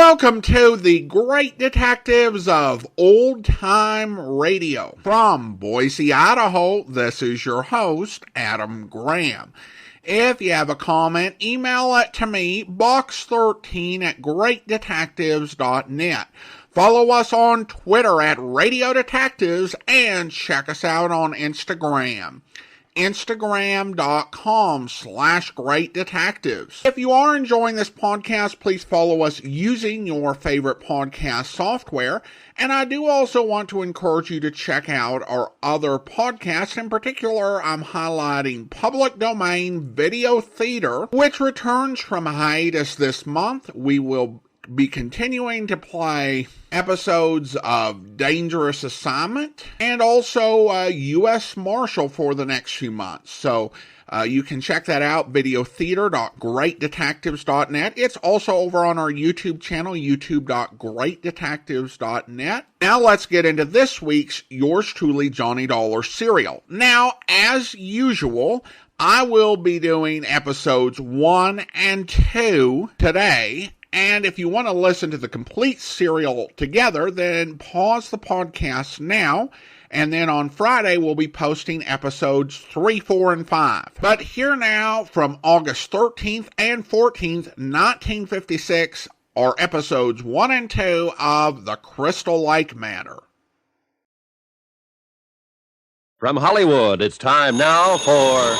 Welcome to the Great Detectives of Old Time Radio. From Boise, Idaho, this is your host, Adam Graham. If you have a comment, email it to me, box13@greatdetectives.net. Follow us on Twitter at Radio Detectives and check us out on Instagram. Instagram.com/greatdetectives. If you are enjoying this podcast, please follow us using your favorite podcast software. And I do also want to encourage you to check out our other podcasts. In particular, I'm highlighting Public Domain Video Theater, which returns from hiatus this month. We will be continuing to play episodes of Dangerous Assignment and also U.S. Marshal for the next few months. So you can check that out, videotheater.greatdetectives.net. It's also over on our YouTube channel, youtube.greatdetectives.net. Now let's get into this week's Yours Truly Johnny Dollar serial. Now, as usual, I will be doing episodes 1 and 2 today. And if you want to listen to the complete serial together, then pause the podcast now. And then on Friday, we'll be posting episodes 3, 4, and 5. But here now, from August 13th and 14th, 1956, are episodes 1 and 2 of The Crystal Lake Matter. From Hollywood, it's time now for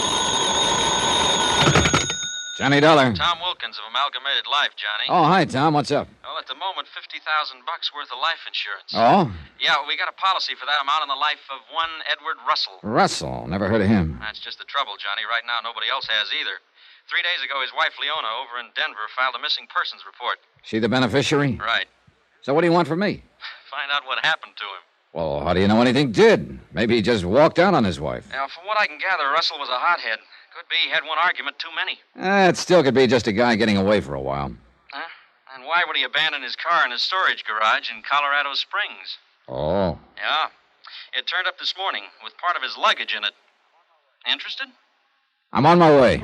Johnny Dollar. Tom Wilkins of Amalgamated Life, Johnny. Oh, hi, Tom. What's up? Well, at the moment, $50,000 worth of life insurance. Oh? Yeah, we got a policy for that amount on the life of one Edward Russell. Russell? Never heard of him. That's just the trouble, Johnny. Right now, nobody else has either. 3 days ago, his wife, Leona, over in Denver, filed a missing persons report. She the beneficiary? Right. So what do you want from me? Find out what happened to him. Well, how do you know anything did? Maybe he just walked out on his wife. Now, from what I can gather, Russell was a hothead. Could be he had one argument too many. It still could be just a guy getting away for a while. Huh? And why would he abandon his car in his storage garage in Colorado Springs? Oh. Yeah. It turned up this morning with part of his luggage in it. Interested? I'm on my way.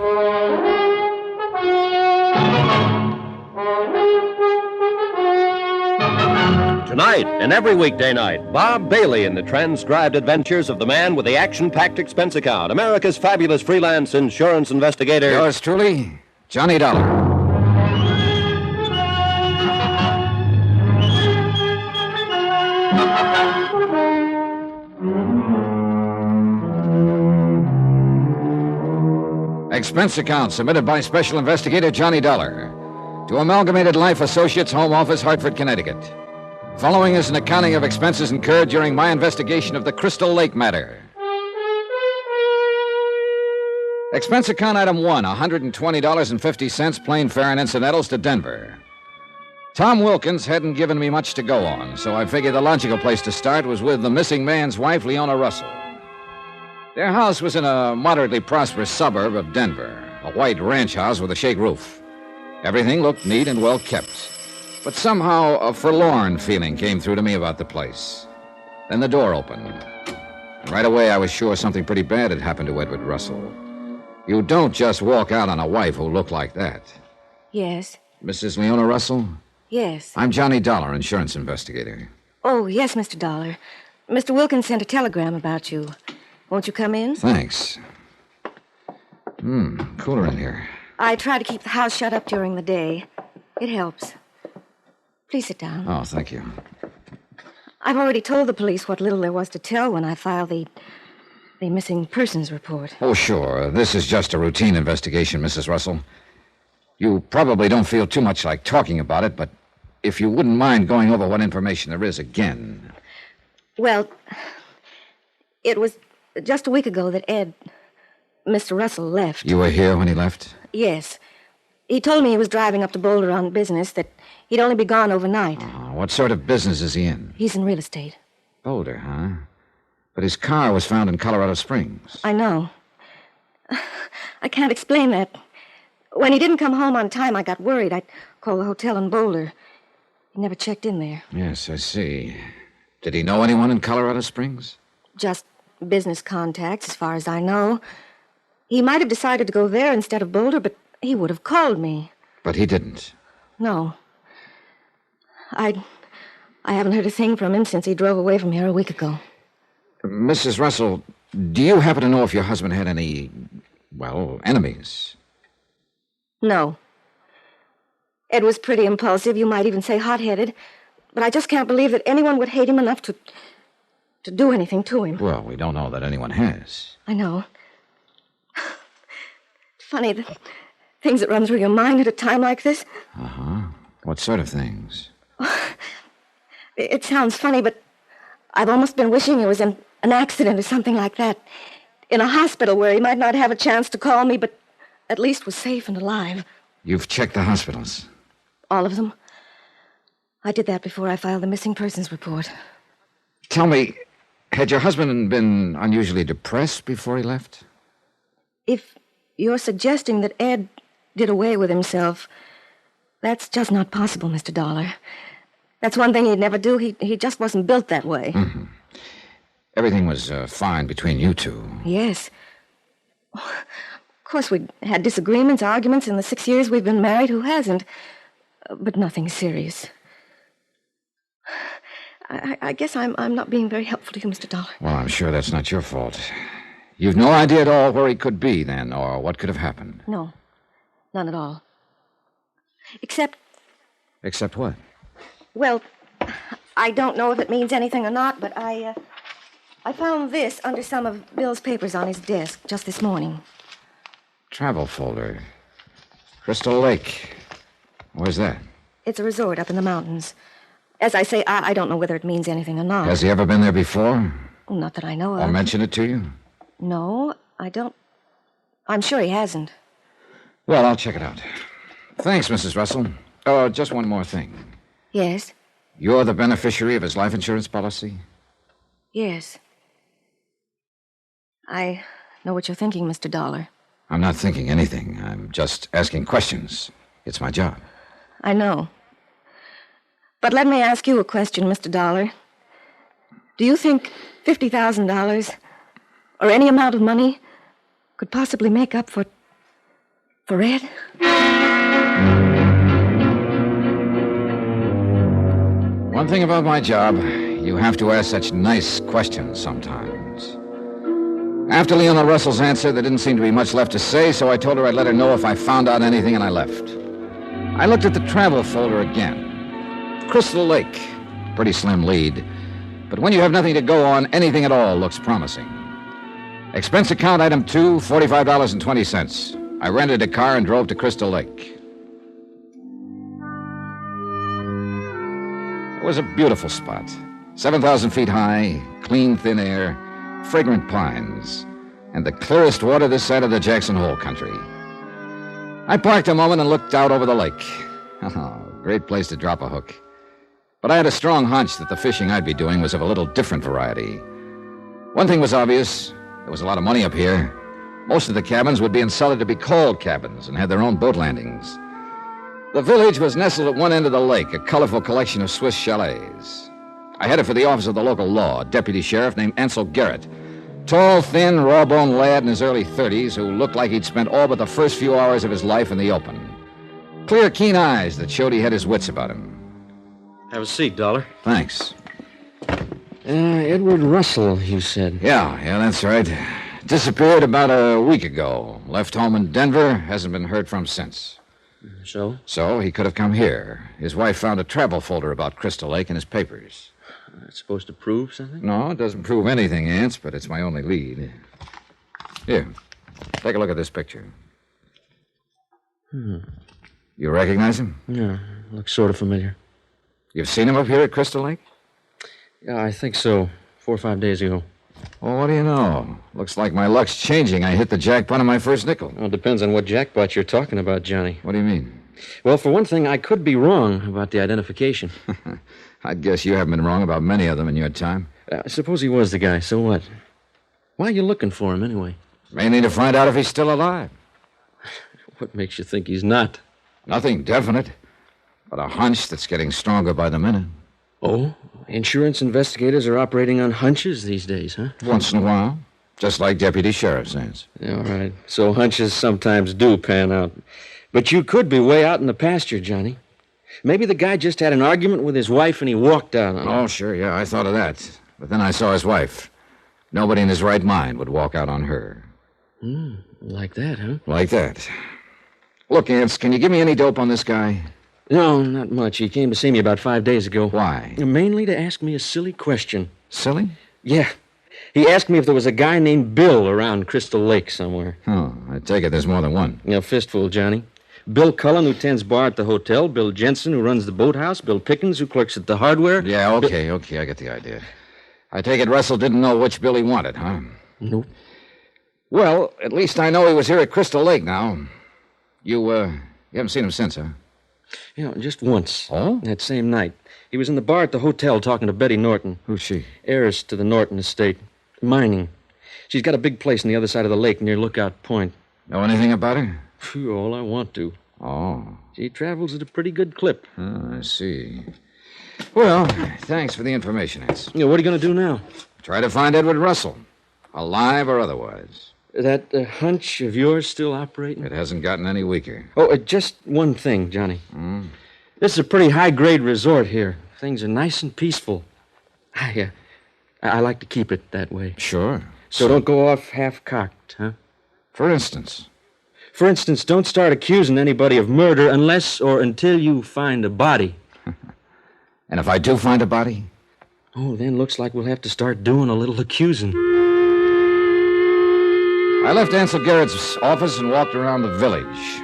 Tonight and every weekday night, Bob Bailey in the transcribed adventures of the man with the action-packed expense account, America's fabulous freelance insurance investigator. Yours truly, Johnny Dollar. Expense account submitted by Special Investigator Johnny Dollar to Amalgamated Life Associates, Home Office, Hartford, Connecticut. Following is an accounting of expenses incurred during my investigation of the Crystal Lake matter. Expense account item 1, $120.50, plane fare and incidentals to Denver. Tom Wilkins hadn't given me much to go on, so I figured the logical place to start was with the missing man's wife, Leona Russell. Their house was in a moderately prosperous suburb of Denver, a white ranch house with a shake roof. Everything looked neat and well kept. But somehow a forlorn feeling came through to me about the place. Then the door opened. And right away I was sure something pretty bad had happened to Edward Russell. You don't just walk out on a wife who looked like that. Yes. Mrs. Leona Russell? Yes. I'm Johnny Dollar, insurance investigator. Oh, yes, Mr. Dollar. Mr. Wilkins sent a telegram about you. Won't you come in? Thanks. Cooler in here. I try to keep the house shut up during the day. It helps. Please sit down. Oh, thank you. I've already told the police what little there was to tell when I filed the missing persons report. Oh, sure. This is just a routine investigation, Mrs. Russell. You probably don't feel too much like talking about it, but if you wouldn't mind going over what information there is again. Well, it was just a week ago that Mr. Russell left. You were here when he left? Yes. He told me he was driving up to Boulder on business, that he'd only be gone overnight. Oh, what sort of business is he in? He's in real estate. Boulder, huh? But his car was found in Colorado Springs. I know. I can't explain that. When he didn't come home on time, I got worried. I'd call the hotel in Boulder. He never checked in there. Yes, I see. Did he know anyone in Colorado Springs? Just business contacts, as far as I know. He might have decided to go there instead of Boulder, but he would have called me. But he didn't. No. I haven't heard a thing from him since he drove away from here a week ago. Mrs. Russell, do you happen to know if your husband had any, enemies? No. Ed was pretty impulsive, you might even say hot-headed, but I just can't believe that anyone would hate him enough to do anything to him. Well, we don't know that anyone has. I know. Funny, the things that run through your mind at a time like this. Uh-huh. What sort of things? It sounds funny, but I've almost been wishing it was an accident or something like that. In a hospital where he might not have a chance to call me, but at least was safe and alive. You've checked the hospitals? All of them. I did that before I filed the missing persons report. Tell me, had your husband been unusually depressed before he left? If you're suggesting that Ed did away with himself, that's just not possible, Mr. Dollar. That's one thing he'd never do. He just wasn't built that way. Mm-hmm. Everything was fine between you two. Yes. Of course, we'd had disagreements, arguments in the 6 years we've been married. Who hasn't? But nothing serious. I guess I'm not being very helpful to you, Mr. Dollar. Well, I'm sure that's not your fault. You've no idea at all where he could be, then, or what could have happened? No. None at all. Except... Except what? Well, I don't know if it means anything or not, but I found this under some of Bill's papers on his desk just this morning. Travel folder. Crystal Lake. Where's that? It's a resort up in the mountains. As I say, I don't know whether it means anything or not. Has he ever been there before? Not that I know of. Or mentioned it to you? No, I don't. I'm sure he hasn't. Well, I'll check it out. Thanks, Mrs. Russell. Oh, just one more thing. Yes? You're the beneficiary of his life insurance policy? Yes. I know what you're thinking, Mr. Dollar. I'm not thinking anything. I'm just asking questions. It's my job. I know. But let me ask you a question, Mr. Dollar. Do you think $50,000, or any amount of money, could possibly make up for Ed? One thing about my job, you have to ask such nice questions sometimes. After Leona Russell's answer, there didn't seem to be much left to say, so I told her I'd let her know if I found out anything, and I left. I looked at the travel folder again. Crystal Lake. Pretty slim lead. But when you have nothing to go on, anything at all looks promising. Expense account item 2, $45.20. I rented a car and drove to Crystal Lake. It was a beautiful spot. 7,000 feet high, clean, thin air, fragrant pines, and the clearest water this side of the Jackson Hole country. I parked a moment and looked out over the lake. Oh, great place to drop a hook. But I had a strong hunch that the fishing I'd be doing was of a little different variety. One thing was obvious. There was a lot of money up here. Most of the cabins would be insulted to be called cabins and had their own boat landings. The village was nestled at one end of the lake, a colorful collection of Swiss chalets. I headed for the office of the local law, a deputy sheriff named Ansel Garrett. Tall, thin, raw-boned lad in his early 30s who looked like he'd spent all but the first few hours of his life in the open. Clear, keen eyes that showed he had his wits about him. Have a seat, Dollar. Thanks. Edward Russell, you said. Yeah, that's right. Disappeared about a week ago. Left home in Denver, hasn't been heard from since. So? So he could have come here. His wife found a travel folder about Crystal Lake in his papers. That's supposed to prove something? No, it doesn't prove anything, Ants, but it's my only lead. Here, take a look at this picture. You recognize him? Yeah, looks sort of familiar. You've seen him up here at Crystal Lake? Yeah, I think so. 4 or 5 days ago. Well, what do you know? Looks like my luck's changing. I hit the jackpot on my first nickel. Well, it depends on what jackpot you're talking about, Johnny. What do you mean? Well, for one thing, I could be wrong about the identification. I'd guess you haven't been wrong about many of them in your time. Suppose he was the guy, so what? Why are you looking for him, anyway? Mainly to find out if he's still alive. What makes you think he's not? Nothing definite, but a hunch that's getting stronger by the minute. Oh? Insurance investigators are operating on hunches these days, huh? Once in a while. Just like Deputy Sheriff says. All right. So hunches sometimes do pan out. But you could be way out in the pasture, Johnny. Maybe the guy just had an argument with his wife and he walked out on her. Oh, sure, yeah, I thought of that. But then I saw his wife. Nobody in his right mind would walk out on her. Like that, huh? Like that. Look, Ants, can you give me any dope on this guy? No, not much. He came to see me about 5 days ago. Why? Mainly to ask me a silly question. Silly? Yeah. He asked me if there was a guy named Bill around Crystal Lake somewhere. Oh, I take it there's more than one. A fistful, Johnny. Bill Cullen, who tends bar at the hotel. Bill Jensen, who runs the boathouse. Bill Pickens, who clerks at the hardware. Yeah, okay, I get the idea. I take it Russell didn't know which Bill he wanted, huh? Nope. Well, at least I know he was here at Crystal Lake now. You haven't seen him since, huh? Yeah, just once. Oh? That same night. He was in the bar at the hotel talking to Betty Norton. Who's she? Heiress to the Norton estate. Mining. She's got a big place on the other side of the lake near Lookout Point. Know anything about her? Phew, all I want to. Oh. She travels at a pretty good clip. Oh, I see. Well, thanks for the information, Ants. Yeah, what are you going to do now? Try to find Edward Russell, alive or otherwise. That hunch of yours still operating? It hasn't gotten any weaker. Oh, just one thing, Johnny. This is a pretty high-grade resort here. Things are nice and peaceful. I like to keep it that way. Sure. So don't go off half-cocked, huh? For instance? For instance, don't start accusing anybody of murder unless or until you find a body. And if I do find a body? Oh, then looks like we'll have to start doing a little accusing. I left Ansel Garrett's office and walked around the village.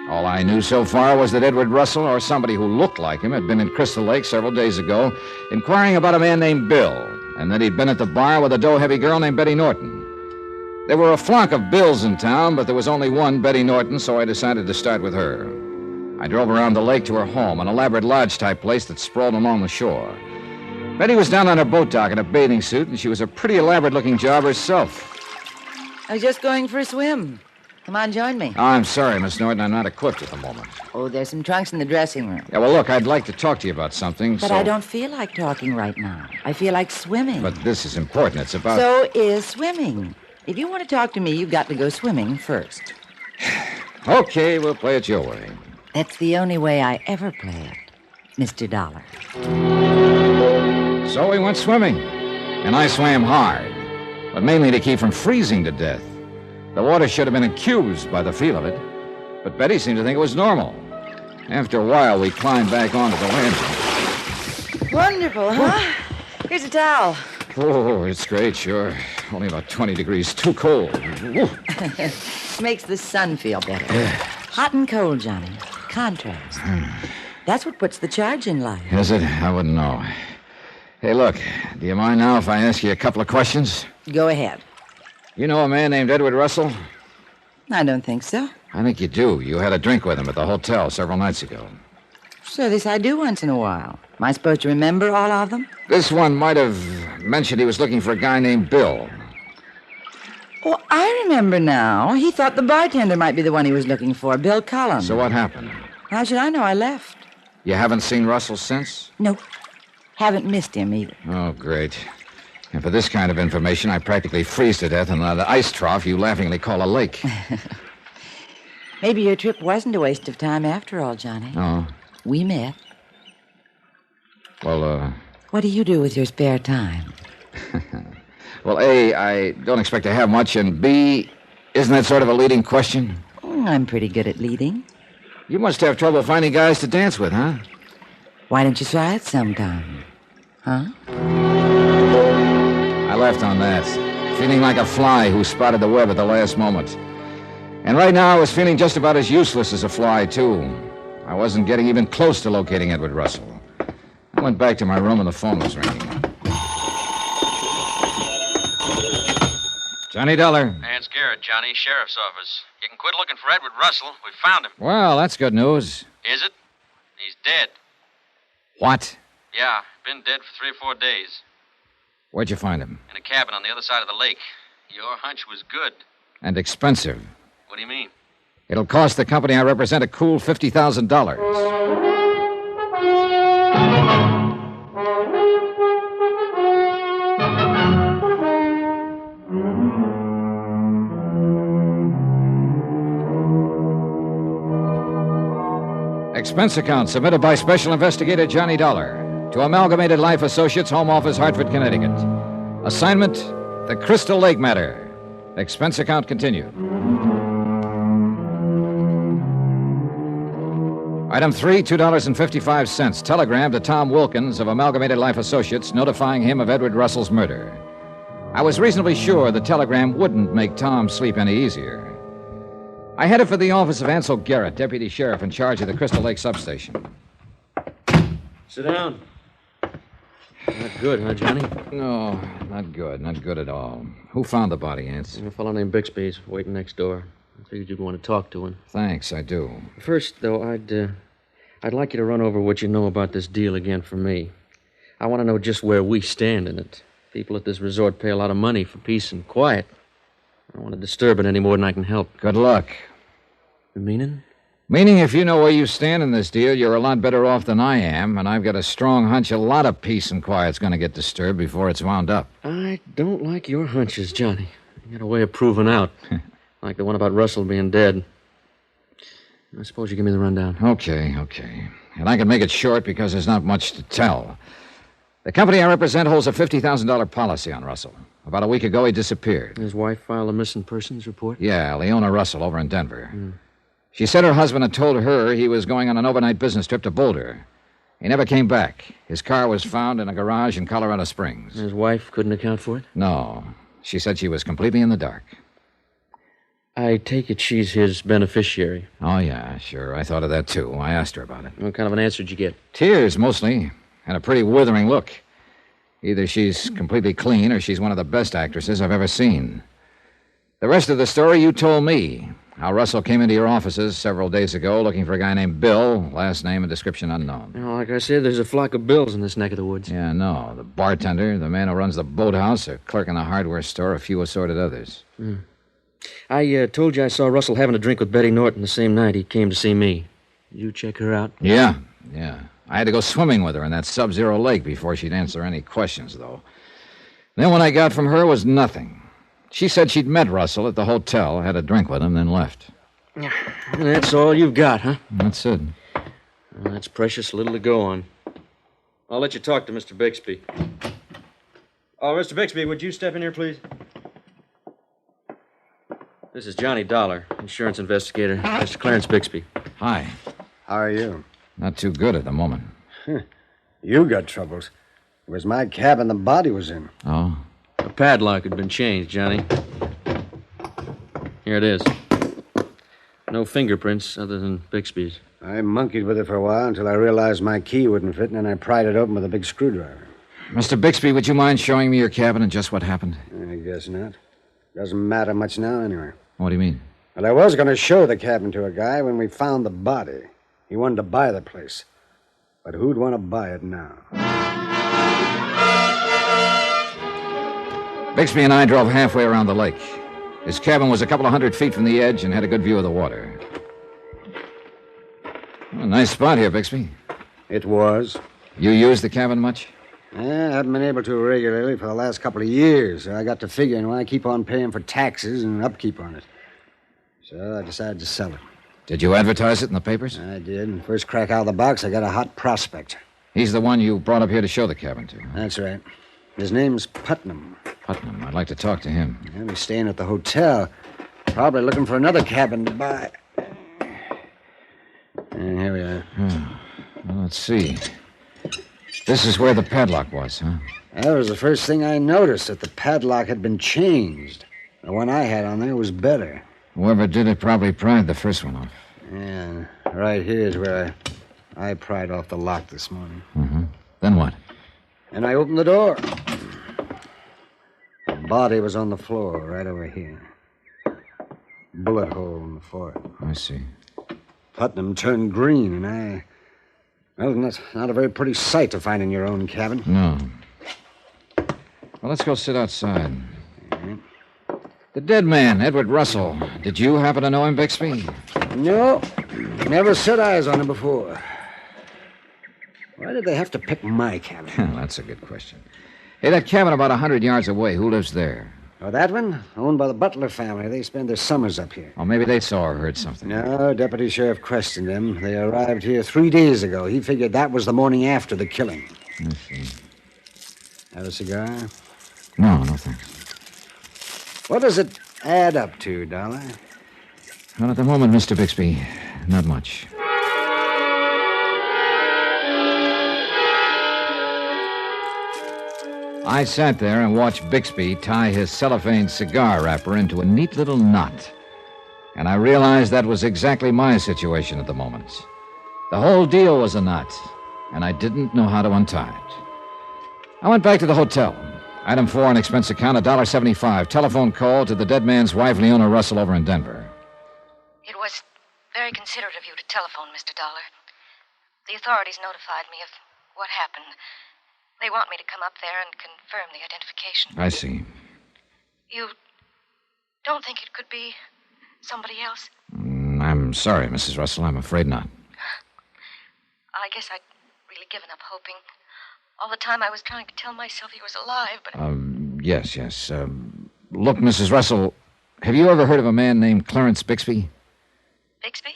All I knew so far was that Edward Russell, or somebody who looked like him, had been in Crystal Lake several days ago, inquiring about a man named Bill, and that he'd been at the bar with a dough-heavy girl named Betty Norton. There were a flock of Bills in town, but there was only one, Betty Norton, so I decided to start with her. I drove around the lake to her home, an elaborate lodge-type place that sprawled along the shore. Betty was down on her boat dock in a bathing suit, and she was a pretty elaborate-looking job herself. I was just going for a swim. Come on, join me. Oh, I'm sorry, Miss Norton. I'm not equipped at the moment. Oh, there's some trunks in the dressing room. Yeah, well, look, I'd like to talk to you about something, But I don't feel like talking right now. I feel like swimming. But this is important. It's about... So is swimming. If you want to talk to me, you've got to go swimming first. Okay, we'll play it your way. That's the only way I ever play it, Mr. Dollar. So we went swimming, and I swam hard, but mainly to keep from freezing to death. The water should have been accused by the feel of it, but Betty seemed to think it was normal. After a while, we climbed back onto the landing. Wonderful, huh? Here's a towel. Oh, it's great, sure. Only about 20 degrees too cold. Woo. Makes the sun feel better. Hot and cold, Johnny. Contrast. That's what puts the charge in life. Is it? I wouldn't know. Hey, look, do you mind now if I ask you a couple of questions? Go ahead. You know a man named Edward Russell? I don't think so. I think you do. You had a drink with him at the hotel several nights ago. So this I do once in a while. Am I supposed to remember all of them? This one might have mentioned he was looking for a guy named Bill. Oh, I remember now. He thought the bartender might be the one he was looking for, Bill Cullen. So what happened? How should I know? I left. You haven't seen Russell since? Nope. Haven't missed him either. Oh, great. And for this kind of information, I practically freeze to death in the ice trough you laughingly call a lake. Maybe your trip wasn't a waste of time after all, Johnny. Oh. We met. Well, What do you do with your spare time? Well, A, I don't expect to have much, and B, isn't that sort of a leading question? I'm pretty good at leading. You must have trouble finding guys to dance with, huh? Why don't you try it sometime? Huh? I left on that, feeling like a fly who spotted the web at the last moment. And right now I was feeling just about as useless as a fly, too. I wasn't getting even close to locating Edward Russell. I went back to my room and the phone was ringing. Johnny Dollar. It's Garrett, Johnny, Sheriff's Office. You can quit looking for Edward Russell. We found him. Well, that's good news. Is it? He's dead. What? Yeah, been dead for 3 or 4 days. Where'd you find him? In a cabin on the other side of the lake. Your hunch was good. And expensive. What do you mean? It'll cost the company I represent a cool $50,000. Expense account submitted by Special Investigator Johnny Dollar to Amalgamated Life Associates, Home Office, Hartford, Connecticut. Assignment, the Crystal Lake matter. Expense account continued. Item 3, $2.55. Telegram to Tom Wilkins of Amalgamated Life Associates notifying him of Edward Russell's murder. I was reasonably sure the telegram wouldn't make Tom sleep any easier. I headed for the office of Ansel Garrett, deputy sheriff in charge of the Crystal Lake substation. Sit down. Not good, huh, Johnny? No, not good. Not good at all. Who found the body, Ants? A fellow named Bixby's waiting next door. I figured you'd want to talk to him. Thanks, I do. First, though, I'd like you to run over what you know about this deal again for me. I want to know just where we stand in it. People at this resort pay a lot of money for peace and quiet. I don't want to disturb it any more than I can help. Good luck. Meaning? Meaning if you know where you stand in this deal, you're a lot better off than I am, and I've got a strong hunch a lot of peace and quiet's going to get disturbed before it's wound up. I don't like your hunches, Johnny. You got a way of proving out. Like the one about Russell being dead. I suppose you give me the rundown. Okay. And I can make it short because there's not much to tell. The company I represent holds a $50,000 policy on Russell. About a week ago, he disappeared. His wife filed a missing persons report? Yeah, Leona Russell over in Denver. She said her husband had told her he was going on an overnight business trip to Boulder. He never came back. His car was found in a garage in Colorado Springs. His wife couldn't account for it? No. She said she was completely in the dark. I take it she's his beneficiary. Oh, yeah, sure. I thought of that, too. I asked her about it. What kind of an answer did you get? Tears, mostly, and a pretty withering look. Either she's completely clean or she's one of the best actresses I've ever seen. The rest of the story you told me. How Russell came into your offices several days ago looking for a guy named Bill, last name and description unknown. Like I said, there's a flock of Bills in this neck of the woods. Yeah, no. The bartender, the man who runs the boathouse, a clerk in the hardware store, a few assorted others. I told you I saw Russell having a drink with Betty Norton the same night he came to see me. Did you check her out? Yeah. I had to go swimming with her in that sub-zero lake before she'd answer any questions, though. Then what I got from her was nothing. She said she'd met Russell at the hotel, had a drink with him, then left. That's all you've got, huh? That's it. Well, that's precious little to go on. I'll let you talk to Mr. Bixby. Oh, Mr. Bixby, would you step in here, please? This is Johnny Dollar, insurance investigator. Mr. Clarence Bixby. Hi. How are you? Not too good at the moment. You got troubles. It was my cabin the body was in. Oh? The padlock had been changed, Johnny. Here it is. No fingerprints other than Bixby's. I monkeyed with it for a while until I realized my key wouldn't fit, and then I pried it open with a big screwdriver. Mr. Bixby, would you mind showing me your cabin and just what happened? I guess not. Doesn't matter much now, anyway. What do you mean? Well, I was going to show the cabin to a guy when we found the body. He wanted to buy the place. But who'd want to buy it now? Bixby and I drove halfway around the lake. His cabin was a couple of 100 feet from the edge and had a good view of the water. Well, nice spot here, Bixby. It was. You use the cabin much? I haven't been able to regularly for the last couple of years. So I got to figuring why I keep on paying for taxes and upkeep on it. So I decided to sell it. Did you advertise it in the papers? I did. And first crack out of the box, I got a hot prospect. He's the one you brought up here to show the cabin to. That's right. His name's Putnam. Putnam. I'd like to talk to him. Yeah, he's staying at the hotel. Probably looking for another cabin to buy. And here we are. Well, let's see. This is where the padlock was, huh? That was the first thing I noticed, that the padlock had been changed. The one I had on there was better. Whoever did it probably pried the first one off. Yeah, right here is where I pried off the lock this morning. Mm-hmm. Then what? And I opened the door. The body was on the floor right over here. Bullet hole in the forehead. I see. Putnam turned green, and well, that's not a very pretty sight to find in your own cabin. No. Well, let's go sit outside. Mm-hmm. The dead man, Edward Russell. Did you happen to know him, Bixby? No. Never set eyes on him before. Why did they have to pick my cabin? That's a good question. Hey, that cabin about 100 yards away, who lives there? Oh, that one? Owned by the Butler family. They spend their summers up here. Oh, maybe they saw or heard something. No, Deputy Sheriff questioned them. They arrived here 3 days ago. He figured that was the morning after the killing. I see. Have a cigar? No, thanks. What does it add up to, Dollar? Well, at the moment, Mr. Bixby, not much. I sat there and watched Bixby tie his cellophane cigar wrapper into a neat little knot. And I realized that was exactly my situation at the moment. The whole deal was a knot, and I didn't know how to untie it. I went back to the hotel. Item 4 on expense account, $1.75. Telephone call to the dead man's wife, Leona Russell, over in Denver. It was very considerate of you to telephone, Mr. Dollar. The authorities notified me of what happened. They want me to come up there and confirm the identification. I see. You don't think it could be somebody else? I'm sorry, Mrs. Russell. I'm afraid not. I guess I'd really given up hoping. All the time I was trying to tell myself he was alive, but... Yes. Look, Mrs. Russell, have you ever heard of a man named Clarence Bixby? Bixby?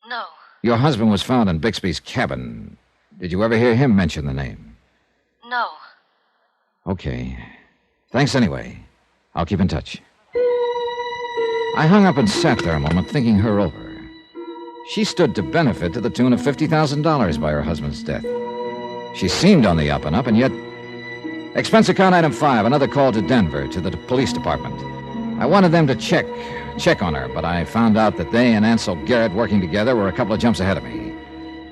No. Your husband was found in Bixby's cabin. Did you ever hear him mention the name? No. Okay. Thanks anyway. I'll keep in touch. I hung up and sat there a moment, thinking her over. She stood to benefit to the tune of $50,000 by her husband's death. She seemed on the up and up, and yet... Expense account item 5, another call to Denver, to the police department. I wanted them to check on her, but I found out that they and Ansel Garrett working together were a couple of jumps ahead of me.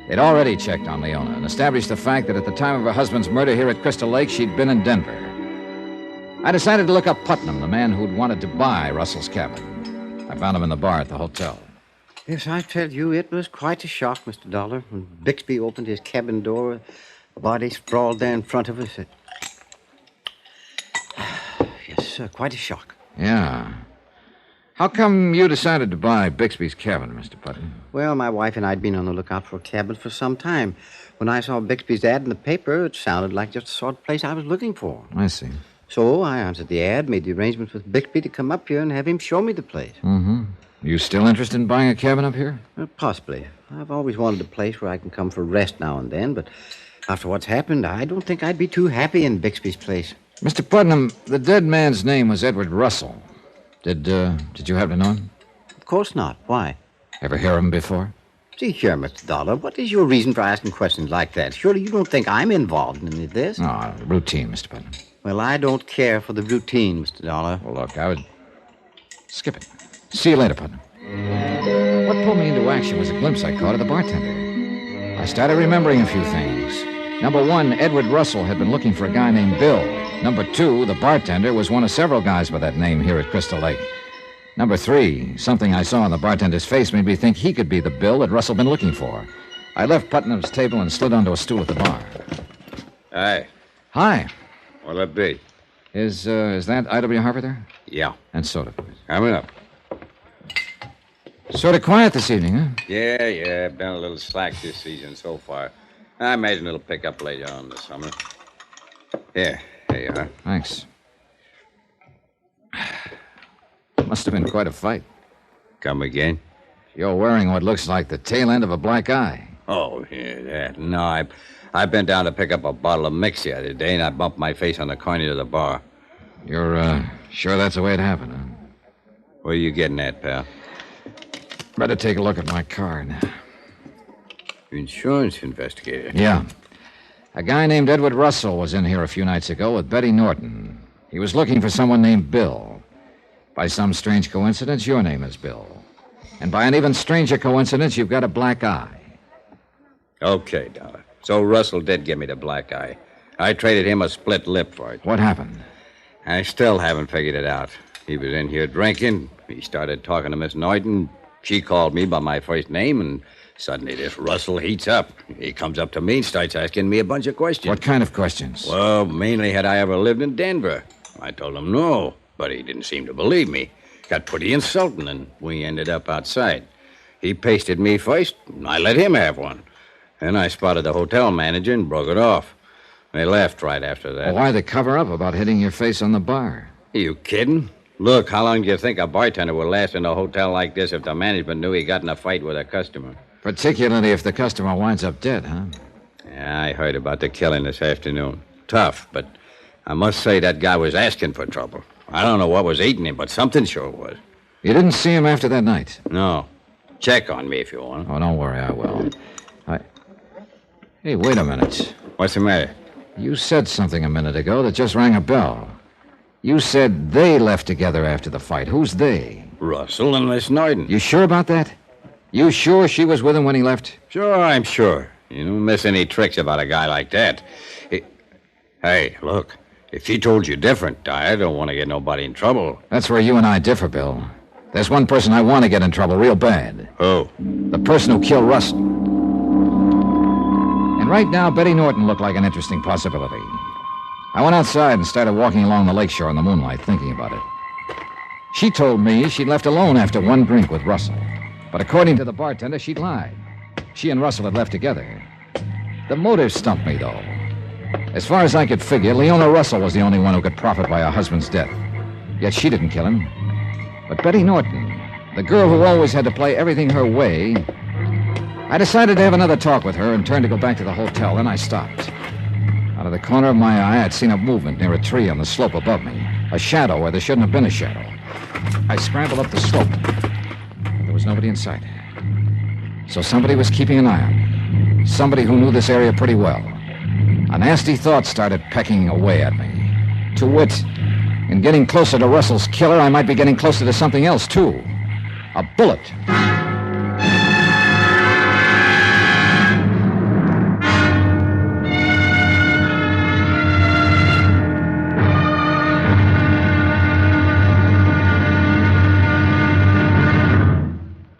They'd already checked on Leona and established the fact that at the time of her husband's murder here at Crystal Lake, she'd been in Denver. I decided to look up Putnam, the man who'd wanted to buy Russell's cabin. I found him in the bar at the hotel. Yes, I tell you, it was quite a shock, Mr. Dollar. When Bixby opened his cabin door, the body sprawled there in front of us. Yes, quite a shock. Yeah. How come you decided to buy Bixby's cabin, Mr. Putnam? Well, my wife and I had been on the lookout for a cabin for some time. When I saw Bixby's ad in the paper, it sounded like just the sort of place I was looking for. I see. So I answered the ad, made the arrangements with Bixby to come up here and have him show me the place. Mm-hmm. You still interested in buying a cabin up here? Possibly. I've always wanted a place where I can come for rest now and then, but after what's happened, I don't think I'd be too happy in Bixby's place. Mr. Putnam, the dead man's name was Edward Russell. Did you happen to know him? Of course not. Why? Ever hear of him before? See here, Mr. Dollar, what is your reason for asking questions like that? Surely you don't think I'm involved in any of this? No, routine, Mr. Putnam. Well, I don't care for the routine, Mr. Dollar. Well, look, I would... Skip it. See you later, Putnam. What pulled me into action was a glimpse I caught of the bartender. I started remembering a few things. Number 1, Edward Russell had been looking for a guy named Bill. Number 2, the bartender was one of several guys by that name here at Crystal Lake. Number 3, something I saw on the bartender's face made me think he could be the Bill that Russell been looking for. I left Putnam's table and slid onto a stool at the bar. Hi. Hi. What'll it be? Is that I.W. Harper there? Yeah. And soda, please. Coming up. Sort of quiet this evening, huh? Yeah. Been a little slack this season so far. I imagine it'll pick up later on this summer. Here you are. Thanks. Must have been quite a fight. Come again? You're wearing what looks like the tail end of a black eye. Oh, yeah, that. No, I bent down to pick up a bottle of mix the other day, and I bumped my face on the corner of the bar. You're, sure that's the way it happened, huh? Where are you getting at, pal? Better take a look at my car now. Insurance investigator? Yeah. A guy named Edward Russell was in here a few nights ago with Betty Norton. He was looking for someone named Bill. By some strange coincidence, your name is Bill. And by an even stranger coincidence, you've got a black eye. Okay, Dollar. So Russell did give me the black eye. I traded him a split lip for it. What happened? I still haven't figured it out. He was in here drinking. He started talking to Miss Norton. She called me by my first name, and suddenly this Russell heats up. He comes up to me and starts asking me a bunch of questions. What kind of questions? Well, mainly had I ever lived in Denver. I told him no, but he didn't seem to believe me. Got pretty insulting, and we ended up outside. He pasted me first, and I let him have one. Then I spotted the hotel manager and broke it off. They left right after that. Well, why the cover-up about hitting your face on the bar? Are you kidding? Look, how long do you think a bartender would last in a hotel like this if the management knew he got in a fight with a customer? Particularly if the customer winds up dead, huh? Yeah, I heard about the killing this afternoon. Tough, but I must say that guy was asking for trouble. I don't know what was eating him, but something sure was. You didn't see him after that night? No. Check on me if you want. Oh, don't worry, I will. Hey, wait a minute. What's the matter? You said something a minute ago that just rang a bell. You said they left together after the fight. Who's they? Russell and Miss Norton. You sure about that? You sure she was with him when he left? Sure, I'm sure. You don't miss any tricks about a guy like that. Hey, look. If she told you different, I don't want to get nobody in trouble. That's where you and I differ, Bill. There's one person I want to get in trouble real bad. Who? The person who killed Russell. And right now, Betty Norton looked like an interesting possibility. I went outside and started walking along the lakeshore in the moonlight, thinking about it. She told me she'd left alone after one drink with Russell. But according to the bartender, she'd lied. She and Russell had left together. The motive stumped me, though. As far as I could figure, Leona Russell was the only one who could profit by her husband's death. Yet she didn't kill him. But Betty Norton, the girl who always had to play everything her way, I decided to have another talk with her and turned to go back to the hotel. Then I stopped. Out of the corner of my eye, I'd seen a movement near a tree on the slope above me. A shadow where there shouldn't have been a shadow. I scrambled up the slope. There was nobody in sight. So somebody was keeping an eye on me. Somebody who knew this area pretty well. A nasty thought started pecking away at me. To wit, in getting closer to Russell's killer, I might be getting closer to something else, too. A bullet.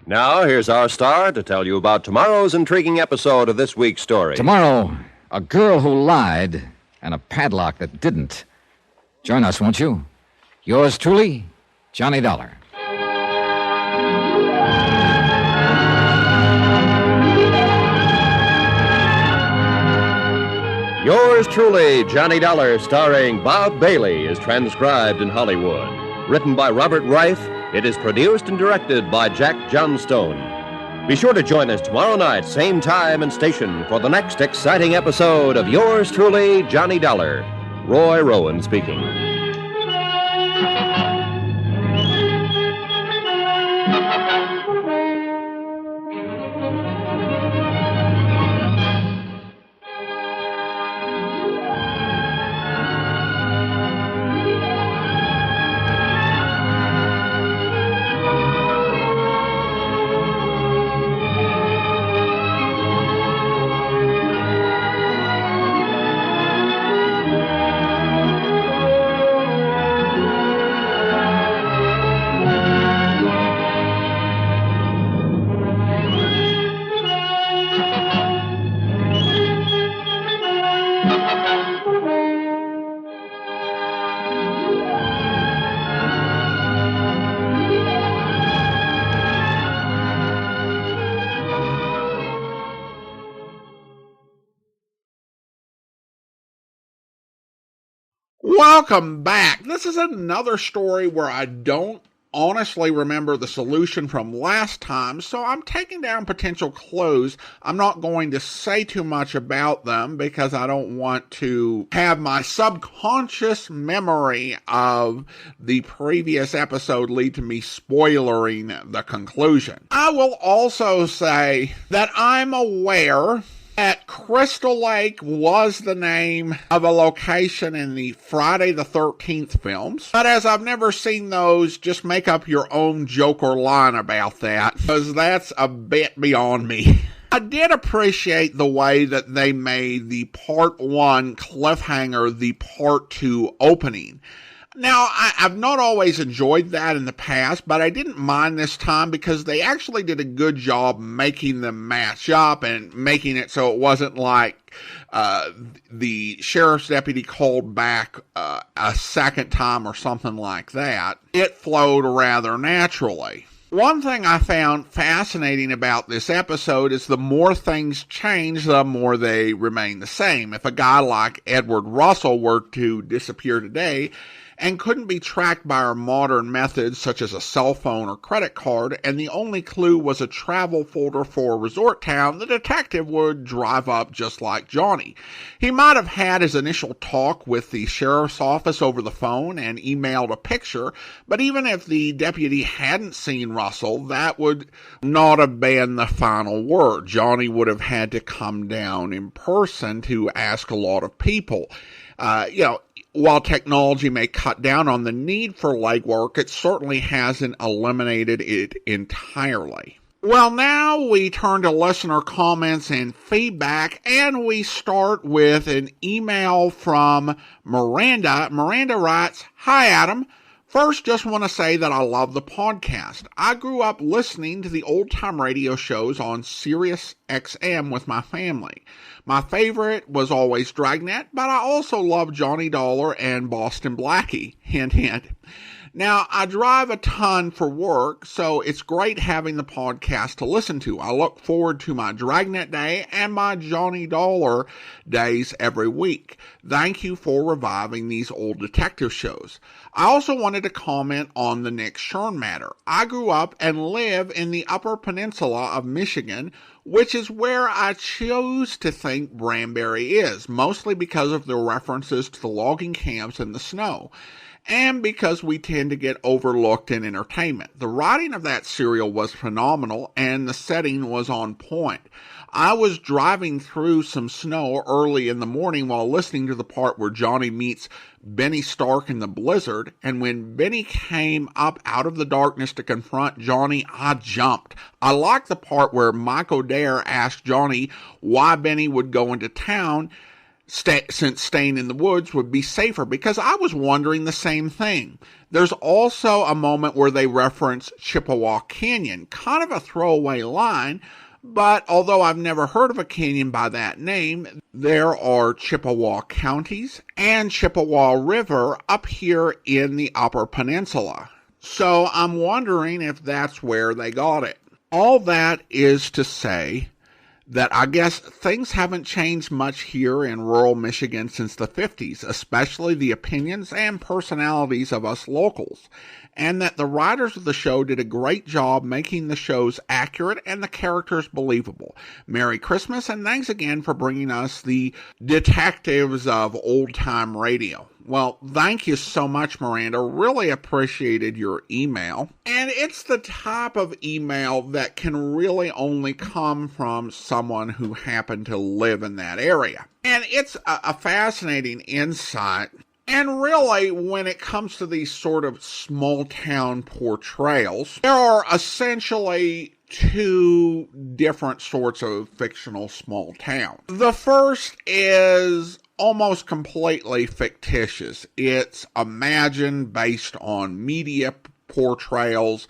Now, here's our star to tell you about tomorrow's intriguing episode of this week's story. Tomorrow, a girl who lied and a padlock that didn't. Join us, won't you? Yours truly, Johnny Dollar. Yours truly, Johnny Dollar, starring Bob Bailey, is transcribed in Hollywood. Written by Robert Reif, it is produced and directed by Jack Johnstone. Be sure to join us tomorrow night, same time and station, for the next exciting episode of Yours truly, Johnny Dollar. Roy Rowan speaking. Welcome back. This is another story where I don't honestly remember the solution from last time, so I'm taking down potential clues. I'm not going to say too much about them because I don't want to have my subconscious memory of the previous episode lead to me spoilering the conclusion. I will also say that I'm aware that Crystal Lake was the name of a location in the Friday the 13th films. But as I've never seen those, just make up your own joke or line about that, because that's a bit beyond me. I did appreciate the way that they made the part 1 cliffhanger the part 2 opening. Now, I've not always enjoyed that in the past, but I didn't mind this time because they actually did a good job making them match up and making it so it wasn't like the sheriff's deputy called back a second time or something like that. It flowed rather naturally. One thing I found fascinating about this episode is the more things change, the more they remain the same. If a guy like Edward Russell were to disappear today, and couldn't be tracked by our modern methods such as a cell phone or credit card, and the only clue was a travel folder for a resort town, the detective would drive up just like Johnny. He might have had his initial talk with the sheriff's office over the phone and emailed a picture, but even if the deputy hadn't seen Russell, that would not have been the final word. Johnny would have had to come down in person to ask a lot of people. While technology may cut down on the need for legwork, it certainly hasn't eliminated it entirely. Well, now we turn to listener comments and feedback, and we start with an email from Miranda. Miranda writes, "Hi, Adam. First, just want to say that I love the podcast. I grew up listening to the old-time radio shows on Sirius XM with my family. My favorite was always Dragnet, but I also love Johnny Dollar and Boston Blackie. Hint, hint. Now, I drive a ton for work, so it's great having the podcast to listen to. I look forward to my Dragnet Day and my Johnny Dollar days every week. Thank you for reviving these old detective shows. I also wanted to comment on the Nick Shern matter. I grew up and live in the Upper Peninsula of Michigan, which is where I choose to think Branbury is, mostly because of the references to the logging camps and the snow, and because we tend to get overlooked in entertainment. The writing of that serial was phenomenal, and the setting was on point. I was driving through some snow early in the morning while listening to the part where Johnny meets Benny Stark in the blizzard, and when Benny came up out of the darkness to confront Johnny, I jumped. I liked the part where Mike O'Dare asked Johnny why Benny would go into town since staying in the woods would be safer, because I was wondering the same thing. There's also a moment where they reference Chippewa Canyon, kind of a throwaway line, but although I've never heard of a canyon by that name, there are Chippewa counties and Chippewa River up here in the Upper Peninsula. So I'm wondering if that's where they got it. All that is to say that I guess things haven't changed much here in rural Michigan since the 50s, especially the opinions and personalities of us locals, and that the writers of the show did a great job making the shows accurate and the characters believable. Merry Christmas, and thanks again for bringing us the detectives of old-time radio. Well, thank you so much, Miranda. Really appreciated your email. And it's the type of email that can really only come from someone who happened to live in that area. And it's a fascinating insight. And really, when it comes to these sort of small-town portrayals, there are essentially two different sorts of fictional small towns. The first is almost completely fictitious. It's imagined based on media portrayals,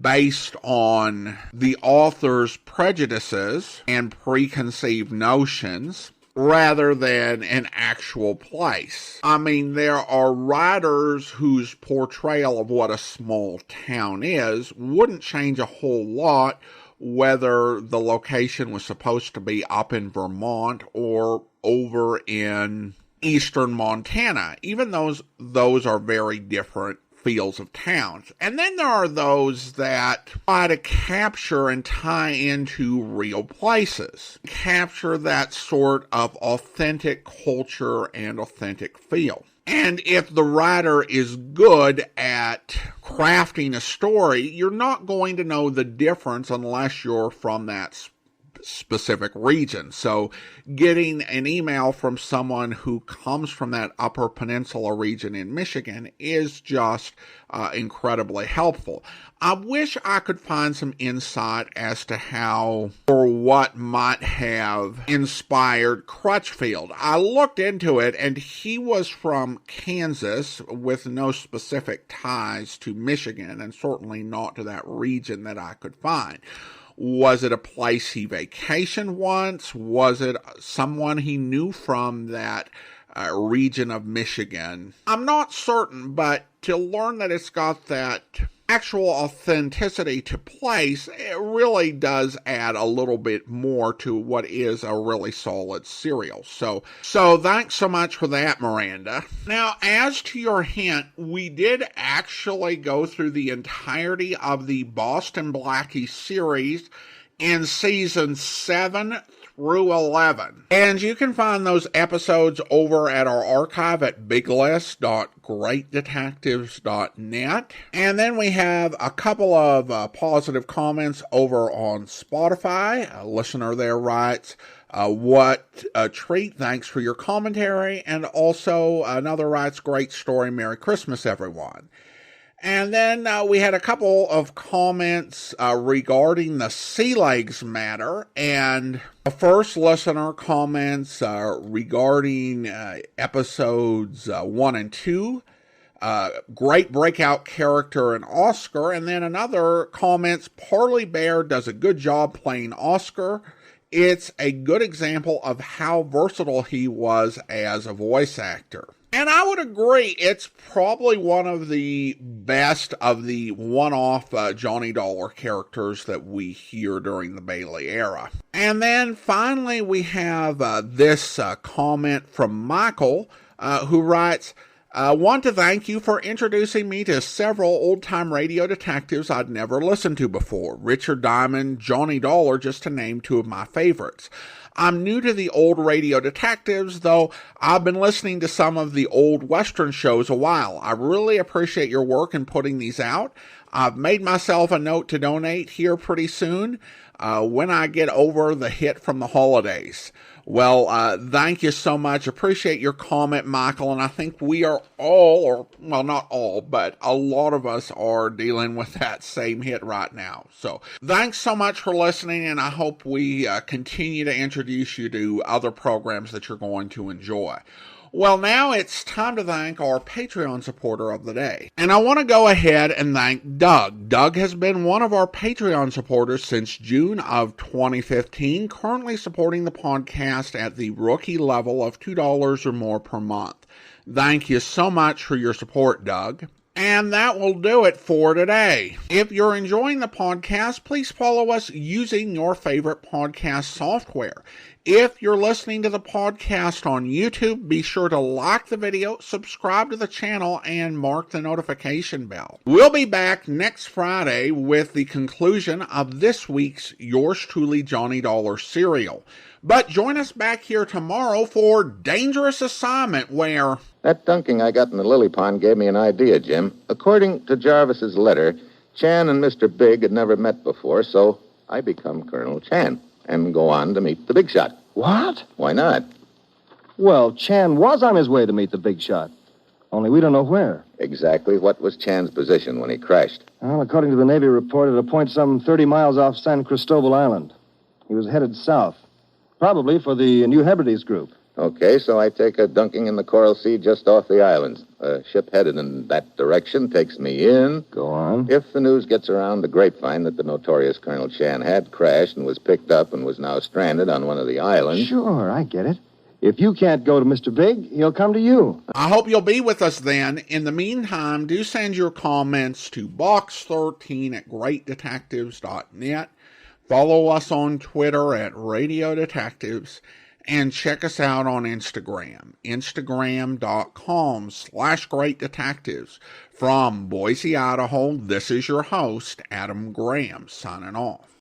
based on the author's prejudices and preconceived notions, rather than an actual place. I mean, there are writers whose portrayal of what a small town is wouldn't change a whole lot whether the location was supposed to be up in Vermont or over in eastern Montana. Even those are very different fields of towns. And then there are those that try to capture and tie into real places, capture that sort of authentic culture and authentic feel. And if the writer is good at crafting a story, you're not going to know the difference unless you're from that specific region. So getting an email from someone who comes from that Upper Peninsula region in Michigan is just incredibly helpful. I wish I could find some insight as to how or what might have inspired Crutchfield. I looked into it, and he was from Kansas with no specific ties to Michigan, and certainly not to that region that I could find. Was it a place he vacationed once? Was it someone he knew from that region of Michigan? I'm not certain, but to learn that it's got that actual authenticity to place, it really does add a little bit more to what is a really solid serial. So thanks so much for that, Miranda. Now, as to your hint, we did actually go through the entirety of the Boston Blackie series in season 7 through 11. And you can find those episodes over at our archive at biglist.greatdetectives.net. And then we have a couple of positive comments over on Spotify. A listener there writes, what a treat, thanks for your commentary. And also another writes, great story, Merry Christmas, everyone. And then we had a couple of comments regarding the sea legs matter. And the first listener comments regarding episodes 1 and 2. Great breakout character in Oscar. And then another comments, Parley Bear does a good job playing Oscar. It's a good example of how versatile he was as a voice actor. And I would agree, it's probably one of the best of the one-off Johnny Dollar characters that we hear during the Bailey era. And then finally we have this comment from Michael, who writes, I want to thank you for introducing me to several old-time radio detectives I'd never listened to before. Richard Diamond, Johnny Dollar, just to name two of my favorites. I'm new to the old radio detectives, though I've been listening to some of the old Western shows a while. I really appreciate your work in putting these out. I've made myself a note to donate here pretty soon when I get over the hit from the holidays. Well, thank you so much. Appreciate your comment, Michael. And I think we are all, or, well, not all, but a lot of us are dealing with that same hit right now. So thanks so much for listening. And I hope we continue to introduce you to other programs that you're going to enjoy. Well, now it's time to thank our Patreon supporter of the day. And I want to go ahead and thank Doug. Doug has been one of our Patreon supporters since June of 2015, currently supporting the podcast at the rookie level of $2 or more per month. Thank you so much for your support, Doug. And that will do it for today. If you're enjoying the podcast, please follow us using your favorite podcast software. If you're listening to the podcast on YouTube, be sure to like the video, subscribe to the channel, and mark the notification bell. We'll be back next Friday with the conclusion of this week's Yours Truly Johnny Dollar serial. But join us back here tomorrow for Dangerous Assignment, where... That dunking I got in the lily pond gave me an idea, Jim. According to Jarvis's letter, Chan and Mr. Big had never met before, so I become Colonel Chan and go on to meet the big shot. What? Why not? Well, Chan was on his way to meet the big shot. Only we don't know where. Exactly what was Chan's position when he crashed? Well, according to the Navy report, at a point some 30 miles off San Cristobal Island. He was headed south, probably for the New Hebrides group. Okay, so I take a dunking in the Coral Sea just off the islands. A ship headed in that direction takes me in. Go on. If the news gets around the grapevine that the notorious Colonel Chan had crashed and was picked up and was now stranded on one of the islands... Sure, I get it. If you can't go to Mr. Big, he'll come to you. I hope you'll be with us then. In the meantime, do send your comments to box13@greatdetectives.net. Follow us on Twitter at Radio Detectives. And check us out on Instagram, instagram.com/greatdetectives. From Boise, Idaho, this is your host, Adam Graham, signing off.